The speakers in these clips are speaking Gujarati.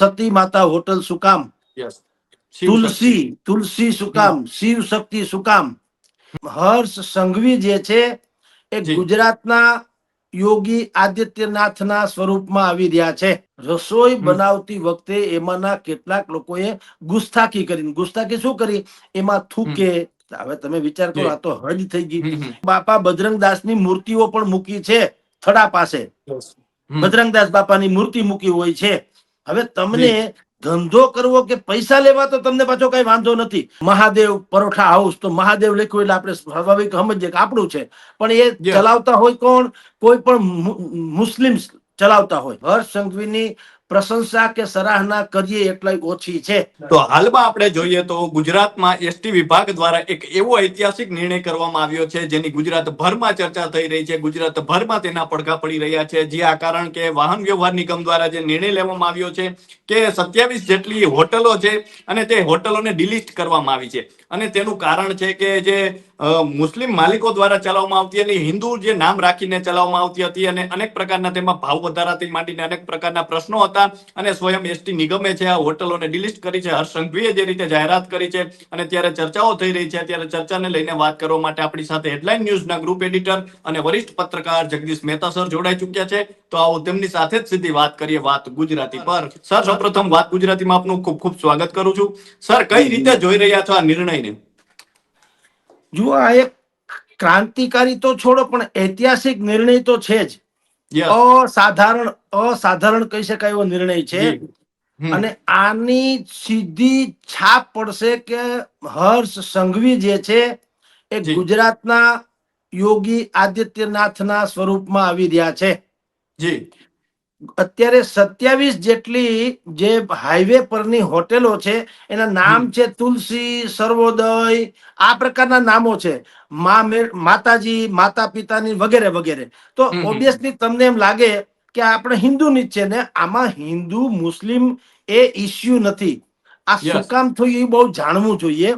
સતી માતા હોટલ શું કામ, તુલસી તુલસી શું કામ, શિવ શક્તિ શું કામ. હર્ષ સંઘવી જે છે એ ગુજરાતના યોગી આદિત્યનાથના સ્વરૂપમાં આવી રહ્યા છે. રસોઈ બનાવતી વખતે એમાંના કેટલાક લોકોએ ગુસ્તાખી કરી. ગુસ્તાખી શું કરી? એમાં થૂકે. હવે તમે વિચાર કરો, આ તો હદ થઈ ગઈ. બાપા બજરંગદાસની મૂર્તિઓ પણ મૂકી છે થડા પાસે. બજરંગદાસ બાપાની મૂર્તિ મૂકી હોય છે. હવે તમને ધંધો કરવો કે પૈસા લેવા તો તમને પાછો કઈ વાંધો નથી. મહાદેવ પરોઠા હાઉસ, તો મહાદેવ લખ્યું એટલે આપણે સ્વાભાવિક સમજીએ કે આપણું છે. પણ એ ચલાવતા હોય કોણ? કોઈ પણ મુસ્લિમ ચલાવતા હોય. હર્ષ સંઘવીની પ્રશંસા કે સરાહના કરીએ એટલી ઓછી છે. તો હાલમાં આપણે જોઈએ તો ગુજરાતમાં એસટી વિભાગ દ્વારા એક એવો ઐતિહાસિક નિર્ણય કરવામાં આવ્યો છે જેની ગુજરાતભરમાં ચર્ચા થઈ રહી છે. ગુજરાતભરમાં તેના પડઘા પડી રહ્યા છે. જે આ કારણ કે વાહન વ્યવહાર નિગમ દ્વારા જે નિર્ણય લેવામાં આવ્યો છે કે 27 જેટલી હોટલો છે અને તે હોટલોને ડિલિસ્ટ કરવામાં આવી છે. અને તેનું કારણ છે કે જે મુસ્લિમ માલિકો દ્વારા ચલાવવામાં આવતી અને હિન્દુ જે નામ રાખીને ચલાવવામાં આવતી હતી અને અનેક પ્રકારના તેમાં ભાવ વધારાથી માંડીને અનેક પ્રકારના પ્રશ્નો હતા. અને સ્વયં એસટી નિગમે છે આ હોટલોને ડિલિસ્ટ કરી છે. હર્ષ સંઘવીએ જે રીતે જાહેરાત કરી છે અને ત્યારે ચર્ચાઓ થઈ રહી છે, ત્યારે ચર્ચાને લઈને વાત કરવા માટે આપણી સાથે હેડલાઇન ન્યૂઝના ગ્રુપ એડિટર અને વરિષ્ઠ પત્રકાર જગદીશ મહેતા સર જોડાઈ ચૂક્યા છે. તો આવો તેમની સાથે જ સીધી વાત કરીએ વાત ગુજરાતી પર. સર, સૌપ્રથમ વાત ગુજરાતીમાં આપનું ખૂબ ખૂબ સ્વાગત કરું છું. સર, કઈ રીતે જોઈ રહ્યા છો આ નિર્ણયને? જુઓ, આ એક ક્રાંતિકારી તો છોડો, પણ ઐતિહાસિક નિર્ણય તો છે જ. અસાધારણ કહી શકાય એવો નિર્ણય છે. અને આની સીધી છાપ પડશે કે હર્ષ સંઘવી જે છે એ ગુજરાતના યોગી આદિત્યનાથના સ્વરૂપમાં આવી રહ્યા છે. અત્યારે 27 જેટલી જે હાઈવે પરની હોટેલો છે એના નામ છે તુલસી, સર્વોદય, આ પ્રકારના નામો છે. માતાજી, માતા પિતાની વગેરે વગેરે. તો ઓબ્વિયસલી તમને એમ લાગે કે આપણે હિન્દુની જ છે ને. આમાં હિન્દુ મુસ્લિમ એ ઇસ્યુ નથી. આ શું કામ થયું એ બહુ જાણવું જોઈએ.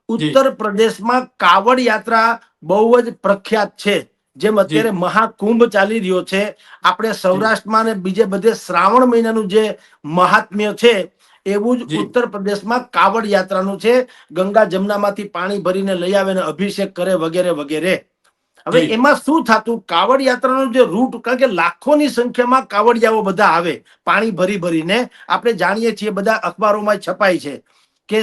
ઉત્તર પ્રદેશમાં કાવડ યાત્રા બહુ જ પ્રખ્યાત છે. જેમ અત્યારે મહાકુંભ ચાલી રહ્યો છે, આપણે સૌરાષ્ટ્રમાં ને બીજે બધે શ્રાવણ મહિનાનું જે મહાત્મ્ય છે એવું જ ઉત્તર પ્રદેશમાં કાવડ યાત્રાનું છે. ગંગા જમનામાંથી પાણી ભરીને લઈ આવે ને અભિષેક કરે વગેરે વગેરે. હવે એમાં શું થતું, કાવડ યાત્રાનો જે રૂટ, કારણ કે લાખોની સંખ્યામાં કાવડિયાઓ બધા આવે પાણી ભરી ભરીને. આપણે જાણીએ છીએ, બધા અખબારોમાં છપાય છે કે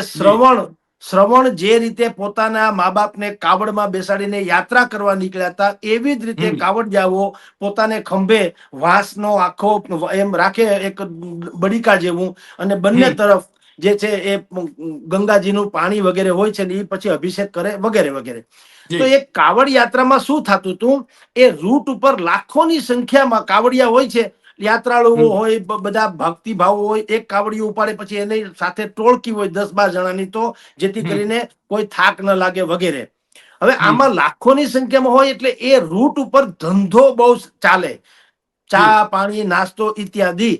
શ્રવણ જે રીતે પોતાના મા બાપને કાવડમાં બેસાડીને યાત્રા કરવા નીકળ્યા હતા, એવી જ રીતે કાવડિયાઓ પોતાને ખંભે વાંસનો આખો એમ રાખે, એક બડીકા જેવું, અને બંને તરફ જે છે એ ગંગાજીનું પાણી વગેરે હોય છે ને એ પછી અભિષેક કરે વગેરે વગેરે. તો એ કાવડ યાત્રામાં શું થતું હતું, એ રૂટ ઉપર લાખોની સંખ્યામાં કાવડિયા હોય છે, યાત્રાળુઓ હોય, બધા ભક્તિભાવો હોય. એક કાવડિયું ઉપાડે પછી એની સાથે ટોળકી હોય 10-12 જણાની, તો જેથી કરીને કોઈ થાક ન લાગે વગેરે. હવે આમાં લાખોની સંખ્યામાં હોય એટલે એ રૂટ ઉપર ધંધો બહુ ચાલે, ચા પાણી નાસ્તો ઇત્યાદિ,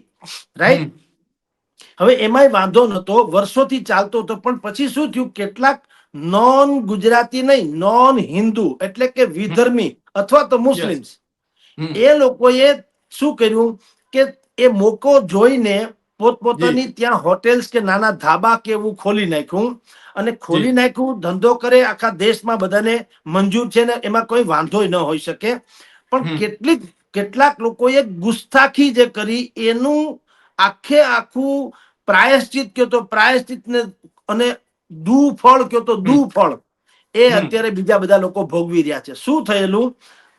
રાઈટ. હવે એમાંય વાંધો નતો, વર્ષોથી ચાલતો હતો. પણ પછી શું થયું, કેટલાક નોન ગુજરાતી નહીં, નોન હિન્દુ એટલે કે વિધર્મી અથવા તો મુસ્લિમ્સ, એ લોકોએ શું કર્યું કે એ મોકો જોઈને પોતપોતાની ત્યાં હોટેલ્સ કે નાના ધાબા કે એવું ખોલી નાખ્યું. અને ખોલી નાખ્યું, ધંધો કરે, આખા દેશમાં બધાને મંજૂર છે ને, એમાં કોઈ વાંધો ન હોઈ શકે. પણ કેટલાક લોકોએ ગુસ્તાખી જે કરી એનું આખું પ્રાયશ્ચિત કયો તો પ્રાયશ્ચિત ને, અને દુફળ કયો તો દુફળ, એ અત્યારે બીજા બધા લોકો ભોગવી રહ્યા છે. શું થયેલું,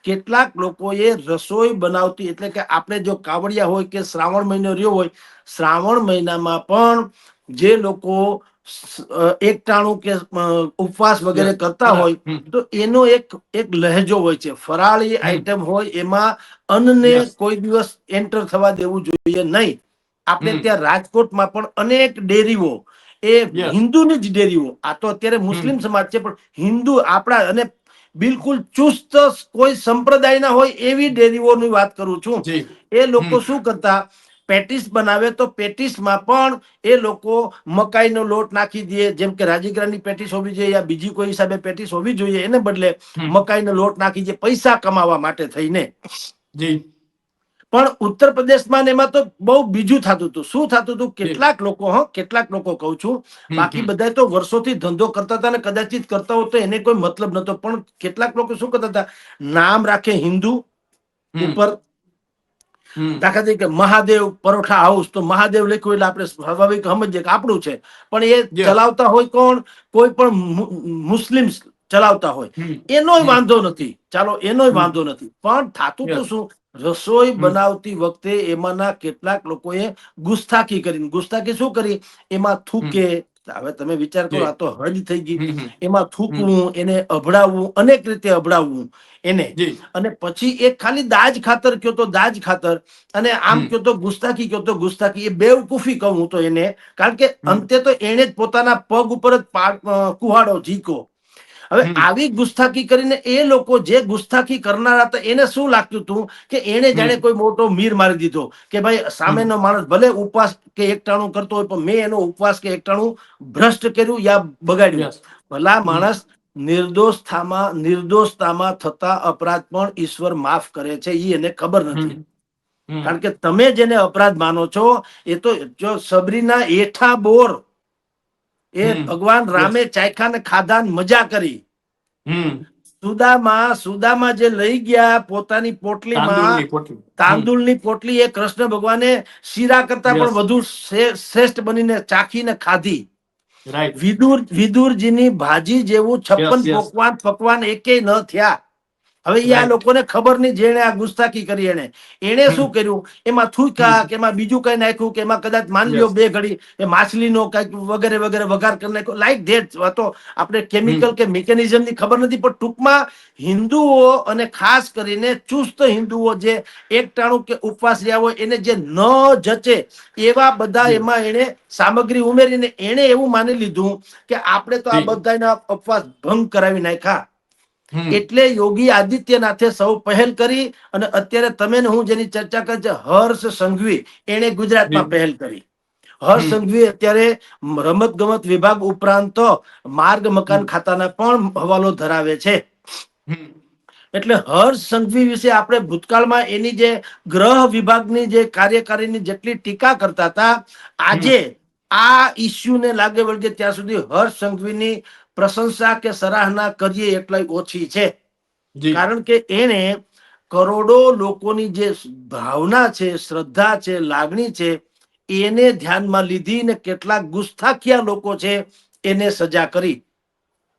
કેટલાક લોકોએ રસોઈ બનાવતી, એટલે કે આપણે જો કાવડિયા હોય કે શ્રાવણ મહિનો રહ્યો હોય, શ્રાવણ મહિનામાં પણ જે લોકો એકટાણું કે ઉપવાસ વગેરે કરતા હોય, તો એનો એક લહેજો હોય છે, ફરાળી આઈટમ હોય, એમાં અન્નને કોઈ દિવસ એન્ટર થવા દેવું જોઈએ નહીં. આપણે ત્યાં રાજકોટમાં પણ અનેક ડેરીઓ, એ હિન્દુની જ ડેરીઓ, આ તો અત્યારે મુસ્લિમ સમાજ છે પણ હિન્દુ આપણા, અને બિલકુલ ચુસ્ત કોઈ સંપ્રદાય ના હોય એવી ડેરીઓની વાત કરું છું. એ લોકો શું કરતા, પેટીસ બનાવે તો પેટીસમાં પણ એ લોકો મકાઈનો લોટ નાખી દે. જેમ કે રાજીગરાની પેટીસ હોવી જોઈએ યા બીજી કોઈ હિસાબે પેટીસ હોવી જોઈએ, એને બદલે મકાઈનો લોટ નાખી દે પૈસા કમાવા માટે થઈને. પણ ઉત્તર પ્રદેશમાં ને એમાં તો બહુ બીજું થતું હતું. શું થતું હતું? જી. કેટલાક લોકો કહું છું, હમ, બાકી હમ, બધા તો વર્ષોથી ધંધો કરતા હતા ને કદાચિત કરતા હોત તો એને કોઈ મતલબ નતો, પણ કેટલાક લોકો શું કરતા હતા, નામ રાખે હિન્દુ હમ, ઉપર, હમ. દાખલા તરીકે મહાદેવ પરોઠા હાઉસ, તો મહાદેવ લખ્યું એટલે આપણે સ્વાભાવિક સમજીએ કે આપણું છે, પણ એ યસ. ચલાવતા હોય કોણ? કોઈ પણ મુસ્લિમ ચલાવતા હોય, હમ, એનોય હમ, વાંધો નથી, ચાલો એનોય હમ. વાંધો નથી, પણ થાતું તો યસ. શું, રસોઈ હમ, બનાવતી વખતે એમાંના કેટલાક લોકોએ ગુસ્તાખી કરી. ગુસ્તાખી શું કરી? એમાં હમ. થૂકે. હવે તમે વિચાર કરો, જી. આ તો હદ થઈ ગઈ. હમ, હમ, એમાં હમ. થૂકવું, એને અભડાવવું, અનેક રીતે અભડાવવું એને, જી. અને પછી એક ખાલી દાજ ખાતર કયો તો દાજ ખાતર, અને આમ હમ, કયો તો ગુસ્તાખી, કયો તો ગુસ્તાખી, એ બેવકૂફી કહું હું તો એને. કારણ કે હમ, અંતે તો એને જ પોતાના પગ ઉપર જ કુહાડો ઝીકો. હવે હમ, આવી ગુસ્તાખી કરીને એ લોકો જે ગુસ્તાખી કરનારા હતા એને શું લાગતું હતું કે એને જાણે હમ, કોઈ મોટો મીર મારી દીધો, કે ભાઈ હમ. સામેનો માણસ ભલે ઉપવાસ કે એકટાણું કરતો હોય, પણ મેં એનો ઉપવાસ કે એકટાણું ભ્રષ્ટ કર્યું યા બગાડ્યું. યસ. ભલા હમ, માણસ, નિર્દોષતામાં થતા અપરાધ પણ ઈશ્વર માફ કરે છે, એ એને ખબર નથી. હમ, હમ. કારણ કે તમે જેને અપરાધ માનો છો, એ તો જો સબરીના એઠા બોર એ હમ. ભગવાન રામે યસ. ચાખ્યા ને ખાધા ને મજા કરી. હમ. સુદામા જે લઈ ગયા પોતાની પોટલીમાં તાંદુળની પોટલી. હમ. તાંદુળની પોટલી, એ કૃષ્ણ ભગવાને શીરા કરતા પણ યસ. વધુ શ્રેષ્ઠ બનીને ચાખીને ખાધી. રાઈટ. વિદુરજીની ભાજી જેવું યસ, 56 યસ. પકવાન એકેય ન થયા. હવે એ આ રાઈટ. લોકોને ખબર નહીં, જેને આ ગુસ્તાખી કરી એને હમ, શું કર્યું? એમાં હમ. થૂકા કે એમાં બીજું કઈ નાખ્યું, કે એમાં કદાચ માની લ્યો યસ. બે ઘડી એ માછલીનો કઈક વગેરે વગેરે વઘાર કરી નાખ્યો, લાઈક ધેટ. તો આપણે હમ, કેમિકલ કે મિકેનિઝમ ની ખબર નથી, પણ ટૂંકમાં હિન્દુઓ, અને ખાસ કરીને ચુસ્ત હિન્દુઓ જે એકટાણું કે ઉપવાસ રહ્યા હોય, એને જે ન જચે એવા બધા જી. એમાં એને સામગ્રી ઉમેરીને એને એવું માની લીધું કે આપણે તો આ જી. બધાના ઉપવાસ ભંગ કરાવી નાખ્યા. હમ. એટલે યોગી આદિત્યનાથે સૌ પહેલ કરી, અને અત્યારે તમે ને હું જેની ચર્ચા કરી છે, હર્ષ સંઘવી, એને જી. ગુજરાતમાં પહેલ કરી. હર્ષ હમ, સંઘવી અત્યારે રમત ગમત વિભાગ ઉપરાંત માર્ગ મકાન હમ, ખાતાના પણ હવાલો ધરાવે છે. હમ. એટલે હર્ષ સંઘવી વિશે આપણે ભૂતકાળમાં એની જે ગ્રહ વિભાગની જે કાર્યકારીની જેટલી ટીકા કરતા હતા, હમ. આજે આ ઇસ્યુને લાગે વળગે ત્યાં સુધી હર્ષ સંઘવીની પ્રશંસા કે સરાહના કરીએ એટલા ઓછી છે. જી. કારણ કે એને કરોડો લોકોની જે ભાવના છે, શ્રદ્ધા છે, લાગણી છે, એને ધ્યાનમાં લીધી ને કેટલાક ગુસ્તાખિયા લોકો છે એને સજા કરી.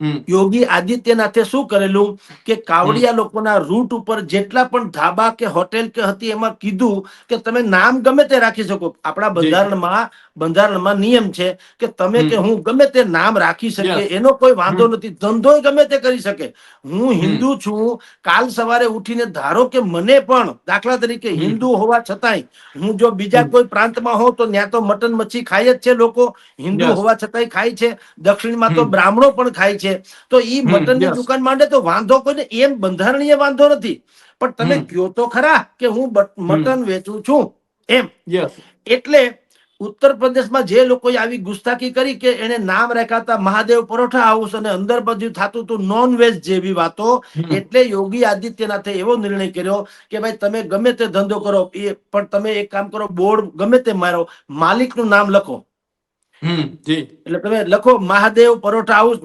હમ. યોગી આદિત્યનાથે શું કરેલું કે હમ. કાવડિયા લોકોના રૂટ ઉપર જેટલા પણ ધાબા કે હોટેલ કે હતી, એમાં કીધું કે તમે નામ ગમે તે રાખી શકો. આપણા જી. બંધારણમાં નિયમ છે કે તમે કે હમ. હું ગમે તે નામ રાખી શકીએ, યસ. એનો કોઈ વાંધો હમ, નથી. ધંધો ગમે તે કરી શકે. હું હમ, હિન્દુ છું, કાલ સવારે ઉઠીને ધારો કે મને પણ દાખલા તરીકે હમ. હિન્દુ હોવા છતાંય હું જો બીજા હમ. કોઈ પ્રાંતમાં હોઉં તો ત્યાં તો મટન મચ્છી ખાય જ છે લોકો, હિન્દુ યસ. હોવા છતાંય ખાય છે. દક્ષિણમાં તો હમ, બ્રાહ્મણો પણ ખાય છે. તો ઈ હમ. મટનની યસ. દુકાન માંડે તો વાંધો કોઈને, એમ બંધારણીય વાંધો નથી. પણ તમે હમ, કયો તો ખરા કે હું હમ. મટન વેચું છું એમ. યસ. એટલે ઉત્તર પ્રદેશમાં જે લોકોએ આવી ગુસ્તાખી કરી કે એને નામ રાખ્યા હતા મહાદેવ પરોઠા હાઉસ, અને અંદર બધું થતું હતું નોનવેજ જેવી વાતો, હમ, એટલે યોગી આદિત્યનાથે એવો નિર્ણય કર્યો કે ભાઈ તમે ગમે તે ધંધો કરો, પણ તમે એક કામ કરો, બોર્ડ ગમે તે મારો, માલિકનું નામ લખો. હમ. જી. એટલે તમે લખો મહાદેવ પરોઠા હાઉસ,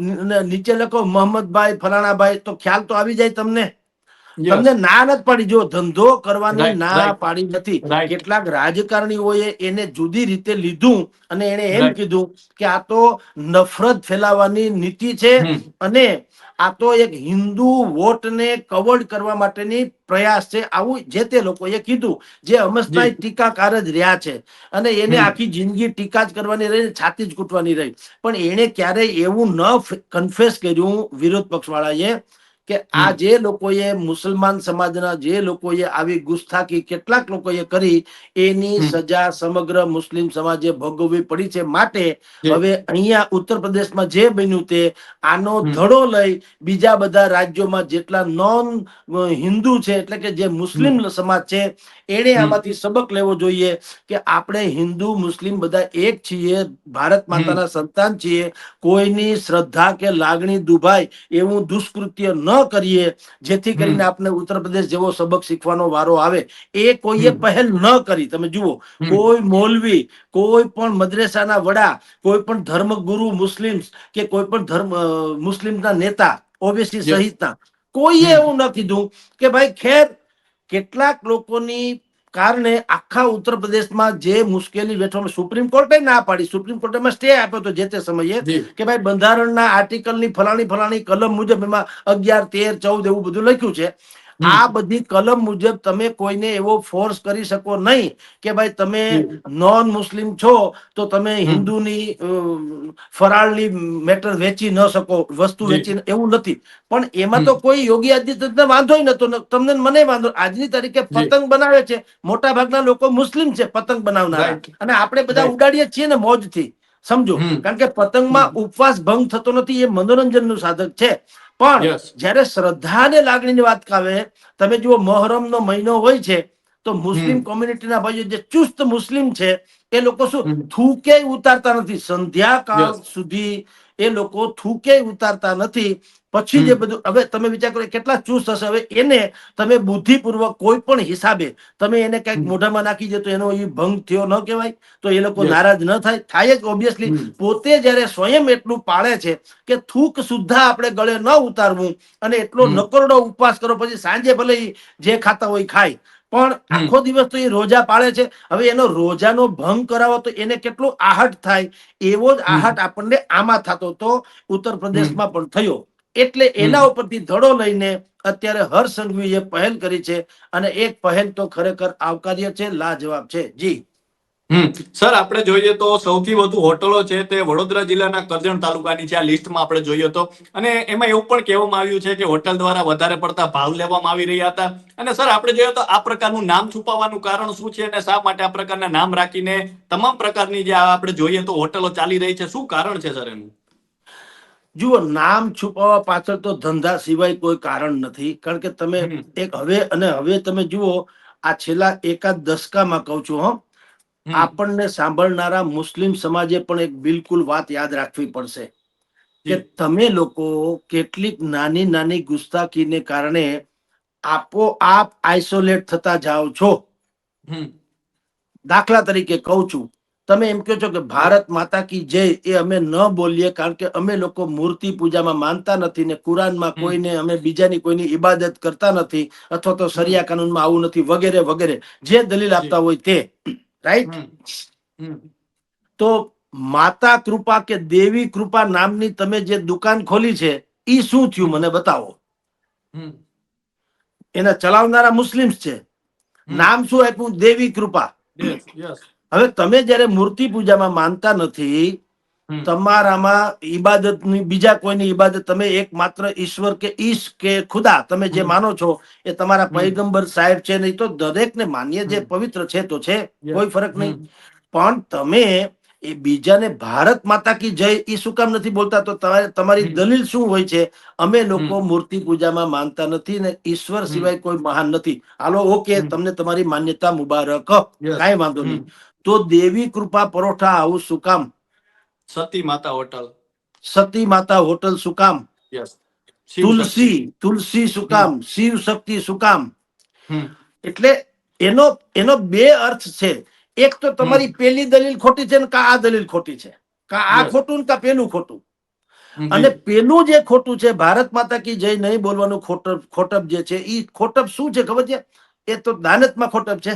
નીચે લખો મોહમ્મદભાઈ ફલાણાભાઈ, તો ખ્યાલ તો આવી જાય તમને. યસ. તમને ના નથી પાડી, જો ધંધો કરવાની રાઈટ, ના રાઈટ, પાડી નથી. રાઈટ, કેટલાક રાજકારણીઓએ એને જુદી રીતે લીધું, અને એને એમ રાઈટ. કીધું કે આ તો નફરત ફેલાવવાની નીતિ છે, હમ, અને આ તો એક હિન્દુ વોટને કવર્ડ કરવા માટેની પ્રયાસ છે, આવું જે તે લોકોએ કીધું. જે જી. અમસ્તા ટીકાકાર જ રહ્યા છે, અને એને હમ, આખી જિંદગી ટીકા જ કરવાની રહી, છાતી જ કૂટવાની રહી. પણ એને ક્યારેય એવું ન કન્ફેસ કર્યું વિરોધ પક્ષ વાળાએ કે આ હમ, જે લોકોએ મુસલમાન સમાજના જે લોકોએ આવી ગુસ્તાખી કેટલાક લોકોએ કરી, એની હમ. સજા સમગ્ર મુસ્લિમ સમાજે ભોગવવી પડી છે. માટે જી. હવે અહીંયા ઉત્તર પ્રદેશમાં જે બન્યું તે આનો હમ, ધડો લઈ બીજા બધા રાજ્યોમાં જેટલા નોન હિન્દુ છે, એટલે કે જે મુસ્લિમ હમ, સમાજ છે, એને હમ, આમાંથી સબક લેવો જોઈએ કે આપણે હિન્દુ મુસ્લિમ બધા એક છીએ, ભારત હમ. માતાના સંતાન છીએ. કોઈની શ્રદ્ધા કે લાગણી દુભાય એવું દુષ્કૃત્ય ન કરીએ જેથી કરીને આપણે ઉત્તર પ્રદેશ જેવો સબક શીખવાનો વારો આવે, એ કોઈએ હમ પહેલ ન કરી. તમે જુઓ, હમ કોઈ મૌલવી, કોઈ પણ મદ્રેસાના વડા, કોઈ પણ ધર્મગુરુ મુસ્લિમ કે કોઈ પણ મુસ્લિમના નેતા ઓબીસી યસ સહિતના કોઈએ હમ એવું ન કીધું કે ભાઈ ખેર કેટલાક લોકોની કારણે આખા ઉત્તર પ્રદેશમાં જે મુશ્કેલી વેઠો, સુપ્રીમ કોર્ટે ના પાડી, સુપ્રીમ કોર્ટેમાં સ્ટે આપ્યો હતો જે તે સમયે જી કે ભાઈ બંધારણના આર્ટિકલની ફલાણી ફલાણી કલમ મુજબ એમાં 11, 13, 14 એવું બધું લખ્યું છે. હમ આ બધી કલમ મુજબ તમે કોઈને એવો ફોર્સ કરી શકો નહીં કે ભાઈ તમે જી નોન મુસ્લિમ છો તો તમે હમ હિન્દુની ફરાળની મેટર વેચી ન શકો, વસ્તુ જી વેચી, એવું નથી. પણ એમાં હમ તો કોઈ યોગી આદિત્યનાથને વાંધો નતો, તમને મને વાંધો. આજની તારીખે જી પતંગ બનાવે છે, મોટા ભાગના લોકો મુસ્લિમ છે પતંગ બનાવનારા, રાઈટ અને આપણે બધા રાઈટ ઉડાડીએ છીએ ને મોજથી. સમજો, હમ કારણ કે હમ પતંગમાં ઉપવાસ ભંગ થતો નથી, એ મનોરંજનનું સાધક છે. પણ યસ જ્યારે શ્રદ્ધા અને લાગણીની વાત આવે, તમે જુઓ મહોરમનો મહિનો હોય છે તો હમ મુસ્લિમ કોમ્યુનિટીના ભાઈઓ જે ચુસ્ત મુસ્લિમ છે એ લોકો શું હમ થૂકે ઉતારતા નથી, સંધ્યાકાળ યસ સુધી એ લોકો થૂકે ઉતારતા નથી. પછી હમ જે બધું, હવે તમે વિચાર કરો કેટલા ચુસ્ત હશે. હવે એને તમે બુદ્ધિપૂર્વક કોઈ પણ હિસાબે તમે એને કઈક હમ મોઢામાં નાખી દે તો એનો એ ભંગ થયો ન કહેવાય? તો એ લોકો યસ નારાજ ન થાય? થાય જ ઓબ્વિયસલી. હમ પોતે જયારે સ્વયં એટલું પાળે છે કે થૂક સુદ્ધા આપણે ગળે ન ઉતારવું, અને એટલો હમ નકરડો ઉપવાસ કરો, પછી સાંજે ભલે ઈ જે ખાતા હોય ખાય, પણ હમ આખો દિવસ તો એ રોજા પાળે છે. હવે એનો રોજાનો ભંગ કરાવો તો એને કેટલું આહટ થાય. એવો જ હમ આહટ આપણને આમાં થતો તો ઉત્તર હમ પ્રદેશમાં પણ થયો. એટલે હમ એના ઉપરથી ધડો લઈને અત્યારે હર્ષ સંઘવીએ પહેલ કરી છે, અને એક પહેલ તો ખરેખર આવકાર્ય છે, લાજવાબ છે. જી સર, આપણે જોઈએ તો સૌથી વધુ હોટલો છે તે વડોદરા જિલ્લાના કરજણ તાલુકાની છે આ લિસ્ટમાં આપણે જોઈએ તો. અને એમાં એવું પણ કહેવામાં આવ્યું છે કે હોટલ દ્વારા વધારે પડતા ભાવ લેવામાં આવી રહ્યા હતા. અને સર, આપણે જોઈએ તો આ પ્રકારનું નામ છુપાવવાનું કારણ શું છે અને શા માટે આ પ્રકારના નામ રાખીને તમામ પ્રકારની જે આપણે જોઈએ તો હોટલો ચાલી રહી છે, શું કારણ છે સર એનું? જુઓ, નામ છુપાવવા પાછળ તો ધંધા સિવાય કોઈ કારણ નથી. કારણ કે તમે હમ હવે તમે જુઓ, આ છેલ્લા એકાદ દશકામાં કહું છું, હમ આપણને સાંભળનારા મુસ્લિમ સમાજે પણ એક બિલકુલ વાત યાદ રાખવી પડશે કે જી તમે લોકો કેટલીક નાની નાની ગુસ્તાખીને કારણે આપોઆપ આઇસોલેટ થતા જાઓ છો. હમ દાખલા તરીકે કહું છું, તમે એમ કહો છો કે યસ ભારત માતા કી જય, એ અમે ન બોલીએ કારણ કે અમે લોકો મૂર્તિ પૂજામાં માનતા નથી ને કુરાનમાં હમ કોઈને અમે બીજાની કોઈની ઇબાદત કરતા નથી, અથવા તો હમ શરિયા કાનૂનમાં આવું નથી, વગેરે વગેરે જે દલીલ જી આપતા હોય તે. રાઈટ? હમ હમ તો માતા કૃપા કે દેવી કૃપા નામની તમે જે દુકાન ખોલી છે, ઈ શું થયું હમ મને બતાવો. હમ એના ચલાવનારા મુસ્લિમ્સ છે, હમ નામ શું આપ્યું? દેવી કૃપા. યસ યસ હવે તમે જયારે મૂર્તિ પૂજામાં માનતા નથી, હમ તમારામાં ઈબાદતની બીજા કોઈની ઈબાદત, તમે એકમાત્ર ઈશ્વર કે ઈશ કે ખુદા તમે જે હમ માનો છો એ તમારા હમ પૈગંબર સાહેબ છે, નહીં તો દરેકને માન્ય જે હમ પવિત્ર છે તો છે, યસ કોઈ ફરક નહીં. હમ પણ તમે એ બીજાને ભારત માતા કી જય એ શું કામ નથી બોલતા? તો તમારી હમ દલીલ શું હોય છે? અમે હમ લોકો મૂર્તિ પૂજામાં માનતા નથી ને ઈશ્વર હમ સિવાય કોઈ મહાન નથી. હાલો, ઓકે, હમ તમને તમારી માન્યતા મુબારક, યસ કાંઈ વાંધો હમ નહીં. તો દેવી કૃપા પરોઠા આવું શું કામ? સતી માતા હોટલ. સતી માતા હોટલ શું કામ? યસ શિવ શક્તિ તુલસી શું હમ કામ? શિવ શક્તિ શું કામ? હમ એટલે એનો એનો બે અર્થ છે. એક તો હમ તમારી પેલી દલીલ ખોટી છે ને કા આ દલીલ ખોટી છે, કા આ યસ ખોટું ને કા પેલું ખોટું. અને જી પેલું જે ખોટું છે, ભારત માતા કી જય નહીં બોલવાનું ખોટપ જે છે, એ ખોટપ શું છે ખબર છે? એ તો દાનતમાં ખોટપ છે.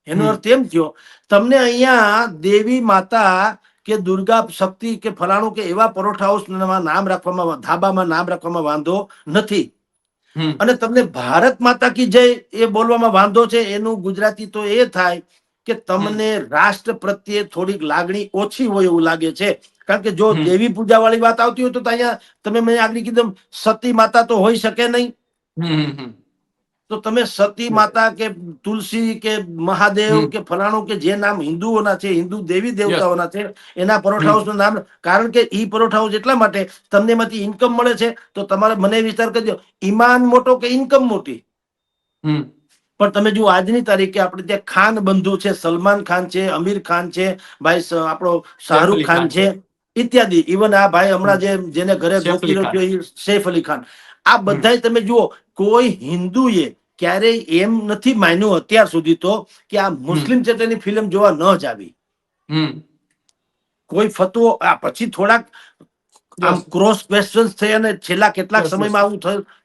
એનો હમ અર્થ એમ થયો, તમને અહીંયા દેવી માતા કે દુર્ગા શક્તિ કે ફલાણું કે એવા પરોઠા હાઉસમાં નામ રાખવામાં, ધાબામાં નામ રાખવામાં વાંધો નથી. હમ અને તમને ભારત માતા કી જય એ બોલવામાં વાંધો છે, એનું ગુજરાતી તો એ થાય કે હમ તમને રાષ્ટ્ર પ્રત્યે થોડીક લાગણી ઓછી હોય એવું લાગે છે. કારણ કે જો હમ દેવી પૂજા વાળી વાત આવતી હોય તો અહીંયા તમે મેં આગળ કીધું સતી માતા તો હોઈ શકે નહીં. હમ તો તમે સતી માતા કે તુલસી કે મહાદેવ હમ કે ફલાણું કે જે નામ હિન્દુઓના છે, હિન્દુ દેવી યસ દેવતાઓના છે, એના પરોઠા હમ હાઉસનું નામ, કારણ કે ઈ પરોઠા હાઉસ એટલા માટે તમને એમાંથી ઇન્કમ મળે છે. તો તમારે મને વિચાર કરજો, ઈમાન મોટો કે ઇન્કમ મોટી? હમ પણ તમે જુઓ, આજની તારીખે આપણે ત્યાં ખાન બંધુ છે, સલમાન ખાન છે, અમીર ખાન છે, ભાઈ આપણો સૈફ શાહરુખ અલી ખાન છે, ઇત્યાદિ. ઇવન આ ભાઈ હમ હમણાં જેને ઘરે સૈફ ગોતી અલી ખાન રહ્યો છે, સૈફ અલી ખાન. આ બધાય તમે જુઓ, કોઈ હિન્દુએ ક્યારેય એમ નથી માન્યું અત્યાર સુધી તો કે આ મુસ્લિમ છે તેની ફિલ્મ જોવા ન જ આવી. હમ કોઈ ફતવો આ પછી થોડાક આમ યસ ક્રોસ ક્વેશ્ચન થઈ અને છેલ્લા કેટલાક યસ યસ સમયમાં આવું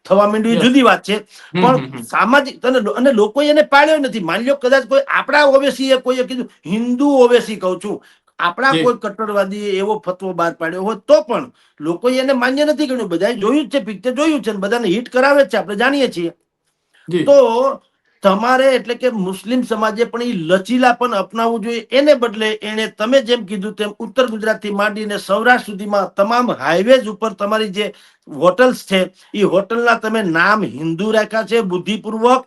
થવા માંડ્યું એ યસ જુદી વાત છે. પણ સામાજિક અને લોકો એને પાળ્યો નથી. માની લો કદાચ કોઈ આપણા ઓવેસી કોઈએ કીધું, હિન્દુ ઓવેસી કહું છું, આપણા જી કોઈ કટ્ટરવાદી એવો ફતવો બહાર પાડ્યો હોત તો પણ લોકો એને માન્ય નથી કર્યું. બધા જોયું જ છે, પિક્ચર જોયું છે, બધાને હિટ કરાવે જ છે, આપણે જાણીએ છીએ. જી તો તમારે એટલે કે મુસ્લિમ સમાજે પણ એ લચીલા પણ અપનાવવું જોઈએ. એને બદલે એને તમે જેમ કીધું તેમ ઉત્તર ગુજરાત થી માંડીને સૌરાષ્ટ્ર સુધીમાં તમામ હાઈવેઝ ઉપર તમારી જે હોટલ્સ છે એ હોટલના તમે નામ હિન્દુ રાખ્યા છે બુદ્ધિપૂર્વક,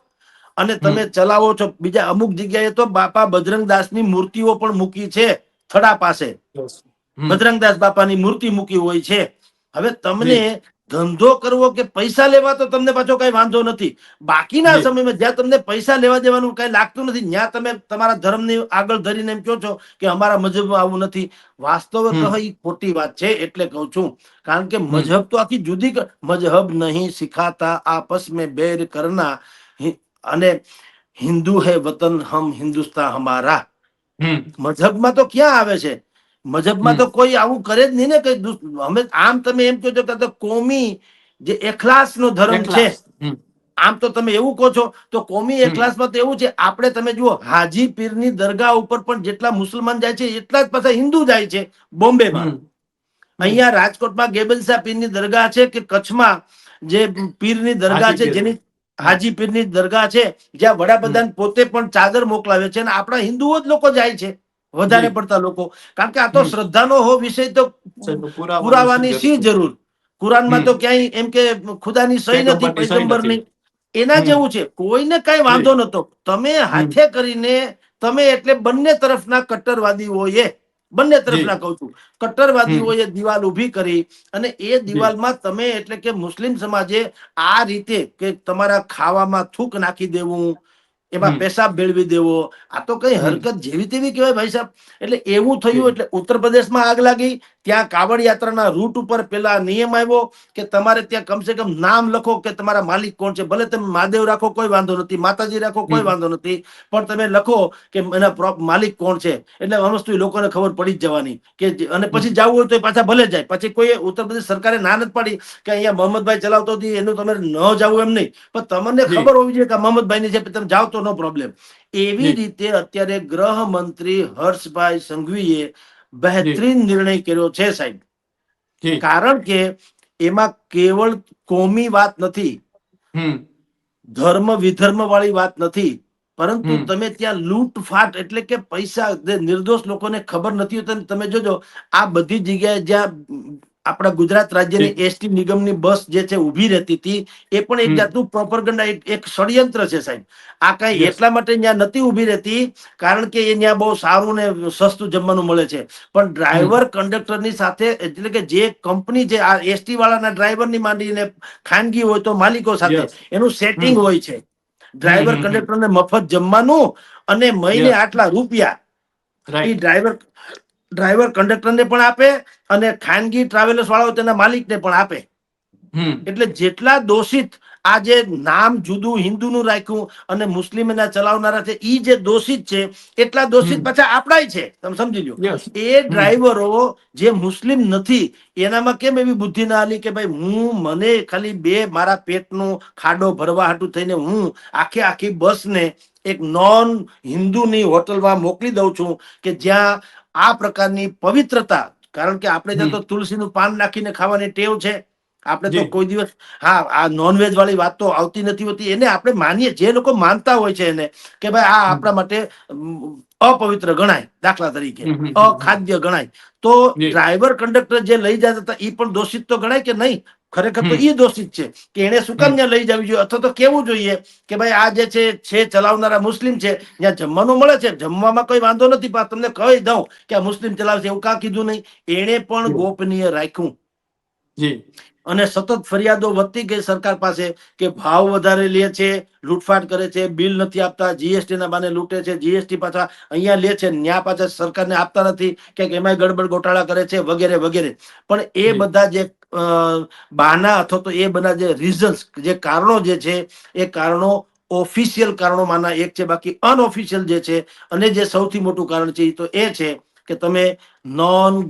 અને તમે ચલાવો છો. બીજા અમુક જગ્યાએ તો બાપા બજરંગદાસની મૂર્તિઓ પણ મૂકી છે થડા પાસે. યસ બજરંગદાસ બાપાની મૂર્તિ મૂકી હોય છે. હવે જી તમને ધંધો કરવો કે પૈસા લેવા તો તમને પાછો કઈ વાંધો નથી. બાકીના જી સમયમાં જ્યાં તમને પૈસા લેવા દેવાનું કઈ લાગતું નથી, ત્યાં તમે તમારા ધર્મની આગળ ધરીને એમ કહો છો કે અમારા મજહબમાં આવું નથી. વાસ્તવે કહો એ ખોટી વાત છે. એટલે કહું છું, કારણ કે મજહબ તો આખી જુદી. મજહબ નહીં સિખાતા આપસ મેં बैर करना, અને હિન્દુ હૈ વતન હમ હિન્દુસ્તાન હમારા. મજહબમાં તો ક્યાં આવે છે? મજહબમાં તો કોઈ આવું કરે જ નહીં ને. કઈ અમે આમ તમે એમ કહો છો કે કોમી જે એખલાસ નો ધર્મ છે, એકલાસ આમ તો તમે એવું કહો છો. તો કોમી એખલાસમાં તો એવું છે, આપણે તમે જુઓ હાજી પીરની દરગાહ ઉપર પણ જેટલા મુસલમાન જાય છે એટલા જ પાછા હિન્દુ જાય છે. બોમ્બેમાં, અહીંયા રાજકોટમાં ગેબનશાહ પીરની દરગાહ છે, કે કચ્છમાં જે પીરની દરગાહ હાજી છે, પીર જેની હાજી પીરની દરગાહ છે, જ્યાં વડાપ્રધાન પોતે પણ ચાદર મોકલાવે છે, અને આપણા હિન્દુઓ જ લોકો જાય છે વધારે જી પડતા લોકો. કારણ કે આ તો શ્રદ્ધાનો હો વિષય તો પુરાવાનું પુરાવાની શી છે જરૂર? કુરાનમાં તો ક્યાંય એમ કે ખુદાની સહી નથી, પેગમ્બરની સહી નથી પૈગંબરની. એના જેવું છે. કોઈને કઈ જી વાંધો નતો. તમે હાથે કરીને તમે એટલે બંને તરફના કટ્ટરવાદીઓએ, બંને જી તરફના કહું છું, કટ્ટરવાદીઓએ દિવાલ ઉભી કરી. અને એ જી દિવાલમાં તમે એટલે કે મુસ્લિમ સમાજે આ રીતે કે તમારા ખાવામાં થૂક નાખી દેવું, એમાં પેશાબ ભેળવી દેવો, આ તો કઈ હરકત જેવી તેવી કહેવાય ભાઈ સાહેબ. એટલે એવું થયું. જી એટલે ઉત્તર પ્રદેશમાં આગ લાગી. ત્યાં કાવડ યાત્રાના રૂટ ઉપર પેલા નિયમ આવ્યો કે તમારે ત્યાં કમસે કમ નામ લખો કે તમારા માલિક કોણ છે. ભલે તમે મહાદેવ રાખો કોઈ વાંધો નથી, માતાજી રાખો કોઈ વાંધો નથી, પણ તમે લખો કે એના માલિક કોણ છે. એટલે આ વસ્તુ લોકોને ખબર પડી જ જવાની કે. અને પછી જવું હોય તો પાછા ભલે જાય. પછી કોઈ ઉત્તર પ્રદેશ સરકારે ના નથી પાડી કે અહીંયા મોહમ્મદભાઈ ચલાવતો હતી એનું તમે ન જવું એમ નહીં, પણ તમને જી ખબર હોવી જોઈએ કે મોહમ્મદભાઈ ની છે, તમે જાઓ તો નો પ્રોબ્લેમ. એવી જી રીતે અત્યારે ગૃહમંત્રી હર્ષભાઈ સંઘવીએ જી બહેતરીન નિર્ણય કર્યો છે સાહેબ. જી કારણ કે એમાં કેવળ કોમી વાત નથી, ધર્મ વિધર્મ વાળી વાત નથી, પરંતુ તમે ત્યાં લૂંટફાટ એટલે કે પૈસા નિર્દોષ લોકોને ખબર નથી હોતી. તમે જોજો આ બધી જગ્યાએ જ્યાં આપણા ગુજરાત રાજ્યની જી એસટી નિગમની બસ જે છે ઉભી રહેતી હતી, એ પણ એક જાતનું પ્રોપરગંડા એક ષડયંત્ર છે સાહેબ. આ કઈ યસ એટલા માટે ત્યાં નથી ઉભી રહેતી કારણ કે એ ત્યાં બહુ સારું ને સસ્તું જમવાનું મળે છે, પણ ડ્રાઈવર કંડક્ટરની સાથે એટલે કે જે કંપની જે આ એસટી વાળાના ડ્રાઈવરની માંડીને ખાનગી હોય તો માલિકો સાથે યસ એનું સેટિંગ હોય છે. ડ્રાઈવર કંડક્ટરને મફત જમવાનું અને મહિને યસ આટલા રૂપિયા એ રાઈટ ડ્રાઈવર કંડક્ટરને પણ આપે અને ખાનગી ટ્રાવેલર્સ વાળાઓ તેના માલિકને પણ આપે. એટલે જેટલા દોષિત આ જે નામ જુદું હિન્દુનું રાખ્યું અને મુસ્લિમ એના ચલાવનારા છે ઈ જે દોષિત છે એટલા દોષિત પાછા આપણાય છે. તમે સમજી લો યસ એ ડ્રાઈવરો જે મુસ્લિમ નથી એનામાં કેમ એવી બુદ્ધિ ના આલી કે ભાઈ હું મને ખાલી બે મારા પેટનું ખાડો ભરવા હાટું થઈને હું આખે આખી બસને એક નોન હિન્દુની હોટલમાં મોકલી દઉં છું કે જ્યાં આ પ્રકારની પવિત્રતા, કારણ કે આપણે ત્યાં તો તુલસીનું પાન નાખીને ખાવાની ટેવ છે. આપણે તો જી કોઈ દિવસ આ નોનવેજ વાળી વાત તો આવતી નથી હોતી. એને આપણે માનીએ, જે લોકો માનતા હોય છે એને કે ભાઈ આ આપણા માટે અપવિત્ર ગણાય, દાખલા તરીકે અખાદ્ય ગણાય, તો જી ડ્રાઈવર કંડક્ટર જે લઈ જતા હતા એ પણ દોષિત તો ગણાય કે નહીં? ખરેખર તો એ દોષિત છે કે એને શું કામ ત્યાં લઈ જવી જોઈએ, અથવા તો કેવું જોઈએ કે ભાઈ આ જે છે ચલાવનારા મુસ્લિમ છે, જ્યાં જમવાનું મળે છે જમવામાં કોઈ વાંધો નથી, પણ તમને કહી દઉં કે આ મુસ્લિમ ચલાવશે એવું કાં કીધું નહીં? એને પણ ગોપનીય રાખ્યું. જી અને સતત ફરિયાદો વધતી ગઈ સરકાર પાસે કે ભાવ વધારે લે છે, લૂંટફાટ કરે છે, બિલ નથી આપતા, જીએસટી ના બાને લૂંટે છે, જીએસટી પાછા અહીંયા લે છે, ન્યા પાછા સરકારને આપતા નથી, કે એમાંય ગડબડ ગોટાળા કરે છે, વગેરે વગેરે. પણ એ જી બધા જે બહાના અથવા તો એ બધા જે રીઝન્સ, જે કારણો જે છે, એ કારણો ઓફિશિયલ કારણોમાંના એક છે. બાકી અનઓફિશિયલ જે છે, અને જે સૌથી મોટું કારણ છે, તો એ છે કે તમે નોન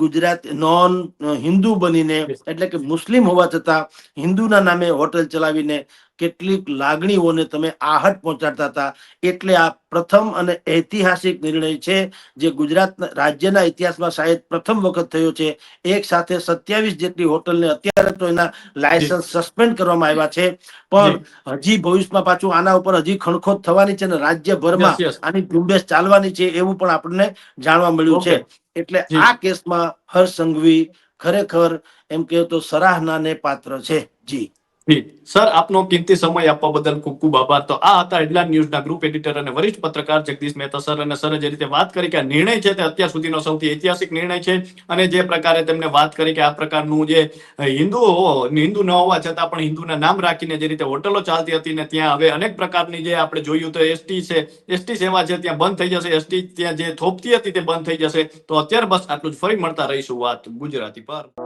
હિન્દુ બનીને, એટલે કે મુસ્લિમ હોવા છતાં હિન્દુના નામે હોટેલ ચલાવીને કેટલીક લાગણીઓને તમે આહટ પહોંચાડતા હતા. એટલે આ પ્રથમ અને ઐતિહાસિક નિર્ણય છે, જે ગુજરાત રાજ્યના ઇતિહાસમાં શાયદ પ્રથમ વખત થયો છે. એક સાથે 27 જેટલી હોટલને અત્યારે તો એના જી લાયસન્સ સસ્પેન્ડ કરવામાં આવ્યા છે, જી પણ હજી ભવિષ્યમાં પાછું આના ઉપર હજી ખણખોદ થવાની છે, ને યસ રાજ્યભરમાં યસ આની ઝુંબેશ ચાલવાની છે, એવું પણ આપણને જાણવા મળ્યું છે. ઓકે એટલે જી આ કેસમાં હર્ષ સંઘવી ખરેખર એમ કહે તો સરાહનાને પાત્ર છે. જી જી સર, આપનો કિંમતી સમય આપવા બદલ ખૂબ ખૂબ આભાર. તો આ હતા હેડલાઇન ન્યૂઝના ગ્રુપ એડિટર અને વરિષ્ઠ પત્રકાર જગદીશ મહેતા સર. અને સરે જે રીતે વાત કરી કે આ નિર્ણય છે તે અત્યાર સુધીનો સૌથી ઐતિહાસિક નિર્ણય છે, અને જે પ્રકારે તેમને વાત કરી કે આ પ્રકારનું જે હિન્દુ ન હોવા છતાં પણ હિન્દુના નામ રાખીને જે રીતે હોટલો ચાલતી હતી, ને ત્યાં હવે અનેક પ્રકારની જે આપણે જોયું તો એસટી છે, એસટી સેવા છે ત્યાં બંધ થઈ જશે, એસટી ત્યાં જે થોપતી હતી તે બંધ થઈ જશે. તો અત્યારે બસ આટલું જ. ફરી મળતા રહીશું વાત ગુજરાતી પર.